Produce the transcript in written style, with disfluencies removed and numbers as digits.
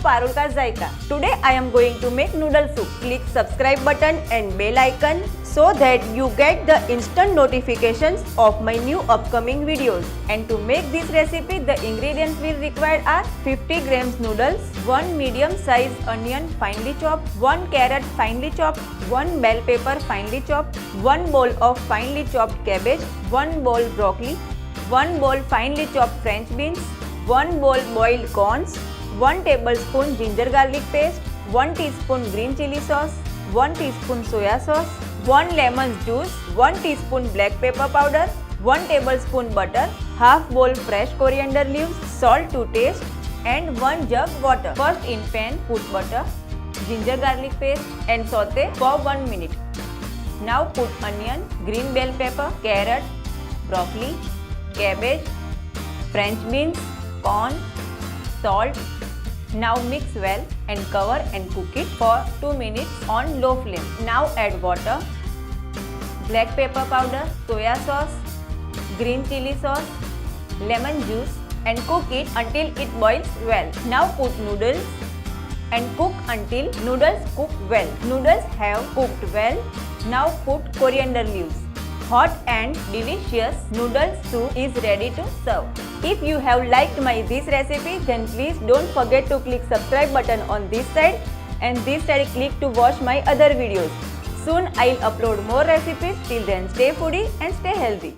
Parul Ka Zaika. Today I am going to make noodle soup. Click subscribe button and bell icon so that you get the instant notifications of my new upcoming videos. And to make this recipe, the ingredients we require are 50 grams noodles, 1 medium size onion finely chopped, 1 carrot finely chopped, 1 bell pepper finely chopped, 1 bowl of finely chopped cabbage, 1 bowl broccoli, 1 bowl finely chopped French beans, 1 bowl boiled corns, 1 tablespoon ginger garlic paste, 1 teaspoon green chili sauce, 1 teaspoon soya sauce, 1 lemon juice, 1 teaspoon black pepper powder, 1 tablespoon butter, half bowl fresh coriander leaves, salt to taste and 1 jug water. First in pan put butter, ginger garlic paste and saute for 1 minute. Now put onion, green bell pepper, carrot, broccoli, cabbage, French beans, corn, salt. Now mix well and cover and cook it for 2 minutes on low flame. Now add water, black pepper powder, soya sauce, green chili sauce, lemon juice and cook it until it boils well. Now put noodles and cook until noodles cook well. Noodles have cooked well. Now put coriander leaves. Hot and delicious noodle soup is ready to serve. If you have liked this recipe, then please don't forget to click subscribe button on this side and this side click to watch my other videos. Soon I'll upload more recipes. Till then, stay foodie and stay healthy.